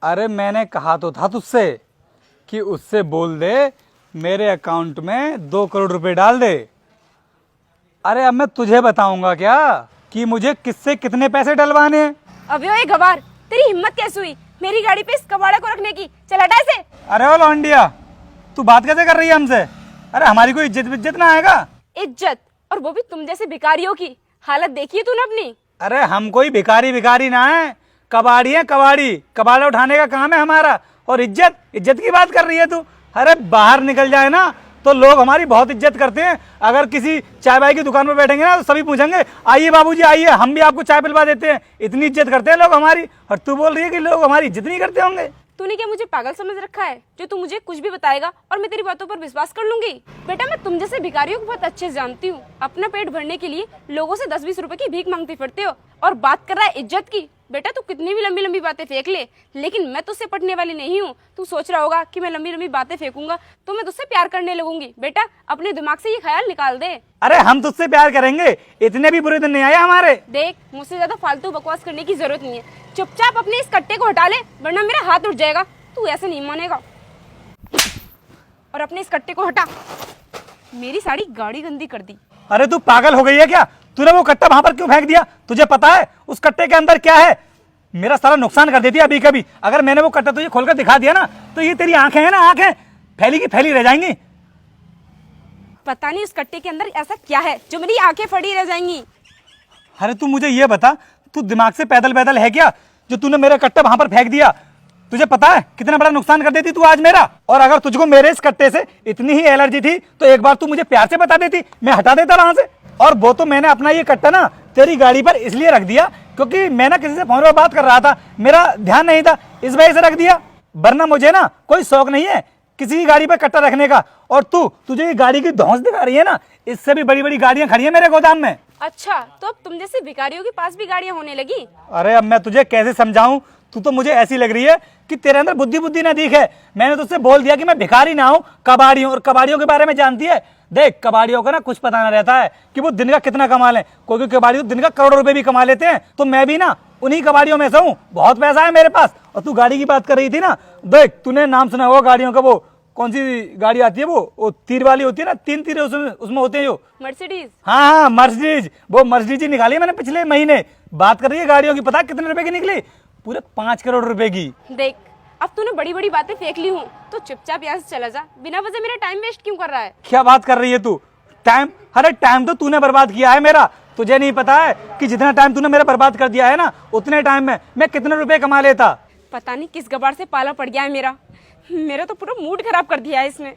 अरे मैंने कहा तो था तुझसे कि उससे बोल दे मेरे अकाउंट में 2 करोड़ रुपए डाल दे। अरे अब मैं तुझे बताऊंगा क्या कि मुझे किससे कितने पैसे डलवाने हैं। अबे ओए गवार, तेरी हिम्मत कैसे हुई मेरी गाड़ी पे इस कबाड़ा को रखने की? चल हटा इसे। अरे ओ लौंडिया, तू बात कैसे कर रही है हमसे? अरे हमारी कोई इज्जत ना आएगा? इज्जत, और वो भी तुम जैसे भिखारियों की हालत देखी है तूने अपनी? अरे हम कोई भिखारी ना है, कबाड़ी है कबाड़ी। कबाड़ा उठाने का काम है हमारा। और इज्जत की बात कर रही है तू? अरे बाहर निकल जाए ना तो लोग हमारी बहुत इज्जत करते हैं। अगर किसी चाय भाई की दुकान पर बैठेंगे ना तो सभी पूछेंगे आइए बाबूजी आइए, हम भी आपको चाय पिलवा देते हैं। इतनी इज्जत करते हैं लोग हमारी, और तू बोल रही है कि लोग हमारी इज्जत नहीं करते होंगे? तूने क्या मुझे पागल समझ रखा है जो तू मुझे कुछ भी बताएगा और मैं तेरी बातों पर विश्वास कर लूंगी? बेटा मैं तुम जैसे भिखारियों को बहुत अच्छे से जानती हूँ। अपना पेट भरने के लिए लोगों से 10-20 रुपए की भीख मांगती फिरते हो और बात कर रहा है इज्जत की। बेटा तू कितनी भी लंबी लंबी बातें फेंक ले, लेकिन मैं तुझसे पटने वाली नहीं हूँ। तू सोच रहा होगा कि मैं लंबी लंबी बातें फेंकूंगा तो मैं तुझसे प्यार करने लगूंगी। बेटा अपने दिमाग से ये ख्याल निकाल दे। अरे हम तुझसे प्यार करेंगे, इतने भी बुरे दिन नहीं आए हमारे। देख मुझसे ज्यादा फालतू बकवास करने की जरूरत नहीं है। चुपचाप अपने इस कट्टे को हटा ले वरना मेरा हाथ उठ जाएगा। तू ऐसे नहीं मानेगा। और अपने इस कट्टे को हटा। मेरी साड़ी गाड़ी गंदी कर दी। अरे तू पागल हो गई है क्या? तूने वो कट्टा वहां पर क्यों फेंक दिया? तुझे पता है उस कट्टे के अंदर क्या है? मेरा सारा नुकसान कर देती है अभी कभी। अगर मैंने वो कट्टा तुझे खोलकर दिखा दिया ना तो ये तेरी आंखें हैं ना, आंखें फैली की फैली रह जाएंगी। पता नहीं उस कट्टे के अंदर ऐसा क्या है जो मेरी आंखें फटी रह जाएंगी। अरे तू मुझे ये बता, तू दिमाग से पैदल है क्या जो तूने मेरा कट्टा वहां पर फेंक दिया? तुझे पता है कितना बड़ा नुकसान कर देती तू आज मेरा? और अगर तुझको मेरे इस कट्टे से इतनी ही एलर्जी थी तो एक बार तू मुझे प्यार से बता देती, मैं हटा देता वहां से। और वो तो मैंने अपना ये कट्टा ना तेरी गाड़ी पर इसलिए रख दिया क्योंकि मैं ना किसी से फोन पर बात कर रहा था, मेरा ध्यान नहीं था, इस वजह से रख दिया। वरना मुझे ना कोई शौक नहीं है किसी की गाड़ी पर कट्टा रखने का। और तुझे ये गाड़ी की धौंस दिखा रही है ना, इससे भी बड़ी बड़ी गाड़ियां खड़ी है मेरे गोदाम में। अच्छा तो अब तुम जैसे भिखारियों के पास भी गाड़ियां होने लगी? अरे अब मैं तुझे कैसे समझाऊं? तू तो मुझे ऐसी लग रही है कि तेरे अंदर बुद्धि ना दिख है। मैंने तुझसे बोल दिया कि मैं भिखारी ना हूं, कबाड़ी हूं। और कबाड़ियों के बारे में जानती है? देख कबाड़ियों का ना कुछ पता ना रहता है कि वो दिन का कितना कमा लें। कोई कबाड़ी दिन का करोड़ों रुपए भी कमा लेते हैं। तो मैं भी ना उन्हीं कबाड़ियों में से हूँ, बहुत पैसा है मेरे पास। और तू गाड़ी की बात कर रही थी ना, देख तूने नाम सुना होगा गाड़ियों का, वो कौन सी गाड़ी आती है वो तीर वाली होती है ना, 3 तीर उसमें होते हैं जो मर्सिडीज। हाँ मर्सिडीज, वो मर्सिडीज निकाली मैंने पिछले महीने। बात कर रही है गाड़ियों की, पता कितने रुपए की निकली? पूरे 5 करोड़ रुपए की। देख अब तूने बड़ी बड़ी बातें फेंक ली हूँ तो चुपचाप यहाँ से चला जा। बिना वजह मेरा टाइम वेस्ट क्यों कर रहा है? क्या बात कर रही है तू? टाइम? अरे टाइम तो तूने बर्बाद किया है मेरा। तुझे नहीं पता है कि जितना टाइम तूने मेरा बर्बाद कर दिया है ना, उतने टाइम में मैं कितने रुपए कमा लेता। पता नहीं किस गबार से पाला पड़ गया है मेरा तो पूरा मूड खराब कर दिया है इसने।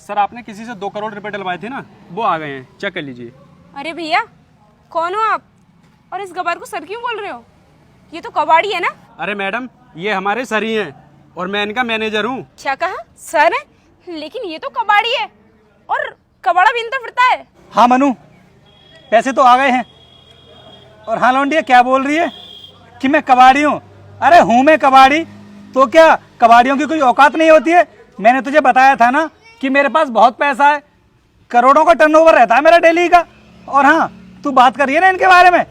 सर आपने किसी से 2 करोड़ रुपए डलवाए थे ना, वो आ गए हैं, चेक कर लीजिए। अरे भैया कौन हो आप? और इस गबार को सर क्यों बोल रहे हो? ये तो कबाड़ी है ना? अरे मैडम ये हमारे सर ही हैं और मैं इनका मैनेजर हूँ। क्या कहा? सर है? लेकिन ये तो कबाड़ी है और कबाड़ा बीनता फिरता है। हाँ मनु, पैसे तो आ गए हैं। और हाँ लौंडिया क्या बोल रही है कि मैं कबाड़ी हूँ? अरे हूँ मैं कबाड़ी, तो क्या कबाड़ियों की कोई औकात नहीं होती है? मैंने तुझे बताया था ना कि मेरे पास बहुत पैसा है, करोड़ों का टर्नओवर रहता है मेरा डेली का। और हाँ तू बात कर रही है ना इनके बारे में,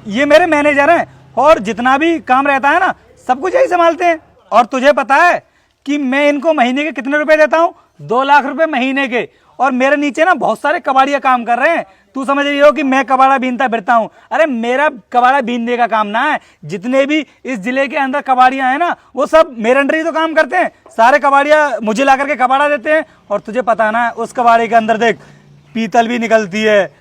ये मेरे मैनेजर हैं और जितना भी काम रहता है ना सब कुछ यही संभालते हैं। और तुझे पता है कि मैं इनको महीने के कितने रुपए देता हूँ? 2 लाख रुपए महीने के। और मेरे नीचे ना बहुत सारे कबाड़िया काम कर रहे हैं। तू समझ रही हो कि मैं कबाड़ा बीनता फिरता हूँ? अरे मेरा कबाड़ा बीनने का काम ना है। जितने भी इस जिले के अंदर कबाड़ियां हैं ना वो सब मेरे अंडर ही तो काम करते हैं। सारे कबाड़िया मुझे ला करके कबाड़ा देते हैं। और तुझे पता ना उस कबाड़े के अंदर देख पीतल भी निकलती है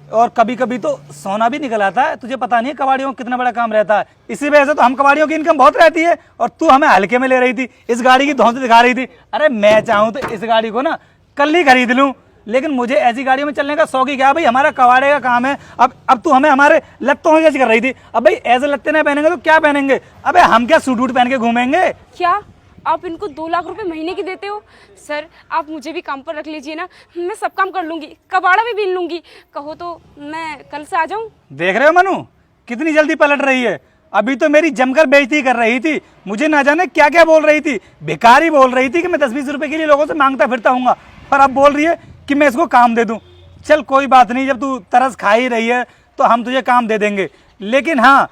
और कभी कभी तो सोना भी निकल आता है। तुझे पता नहीं है कबाड़ियों का कितना बड़ा काम रहता है। इसी वजह से तो हम कबाड़ियों की इनकम बहुत रहती है और तू हमें हल्के में ले रही थी, इस गाड़ी की धौंस दिखा रही थी। अरे मैं चाहूँ तो इस गाड़ी को ना कल ही खरीद लूँ, लेकिन मुझे ऐसी गाड़ियों में चलने का शौक ही क्या भाई? हमारा कबाड़े का काम है। अब तू हमें हमारे लत्तों में जैसे कर रही थी। अब भाई ऐसे लत्ते ना पहनेंगे तो क्या पहनेंगे? अबे हम क्या सूट वूट पहन के घूमेंगे? क्या आप इनको 2 लाख रुपए महीने की देते हो? सर आप मुझे भी काम पर रख लीजिए ना, मैं सब काम कर लूंगी, कबाड़ा भी बीन लूंगी। कहो तो मैं कल से आ जाऊं? देख रहे हो मनु कितनी जल्दी पलट रही है। अभी तो मेरी जमकर बेइज्जती कर रही थी, मुझे ना जाने क्या क्या बोल रही थी। भिखारी बोल रही थी कि मैं 10-20 रुपए के लिए लोगों से मांगता फिरता हूँ, और अब बोल रही है कि मैं इसको काम दे दूं। चल कोई बात नहीं, जब तू तरस खा ही रही है तो हम तुझे काम दे देंगे। लेकिन हाँ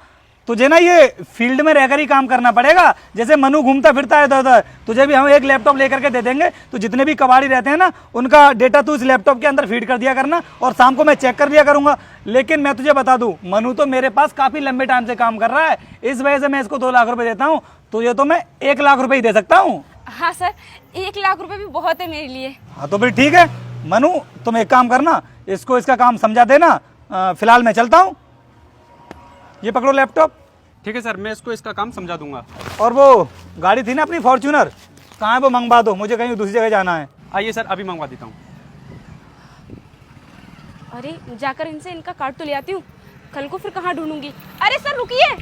तुझे ना ये फील्ड में रहकर ही काम करना पड़ेगा। जैसे मनु घूमता फिरता है इधर उधर, तुझे भी हम एक लैपटॉप लेकर के दे देंगे। तो जितने भी कबाड़ी रहते हैं ना, उनका डेटा तू इस लैपटॉप के अंदर फीड कर दिया करना, और शाम को मैं चेक कर दिया करूंगा। लेकिन मैं तुझे बता दूं, मनु तो मेरे पास काफी लंबे टाइम से काम कर रहा है, इस वजह से मैं इसको 2 लाख रुपए देता हूँ। तुझे तो मैं 1 लाख रुपए ही दे सकता हूँ। हाँ सर, 1 लाख रुपए भी बहुत है मेरे लिए। हाँ तो फिर ठीक है मनु, तुम एक काम करना, इसको इसका काम समझा देना। फिलहाल मैं चलता हूँ, ये पकड़ो लैपटॉप। ठीक है सर, मैं इसको इसका काम समझा दूंगा। और वो गाड़ी थी ना अपनी फॉर्च्यूनर, कहाँ है वो, मंगवा दो, मुझे कहीं दूसरी जगह जाना है। आइए सर, अभी मंगवा देता हूँ। अरे जाकर इनसे इनका कार्ड तो ले आती हूँ, कल को फिर कहाँ ढूंढूंगी। अरे सर रुकिए।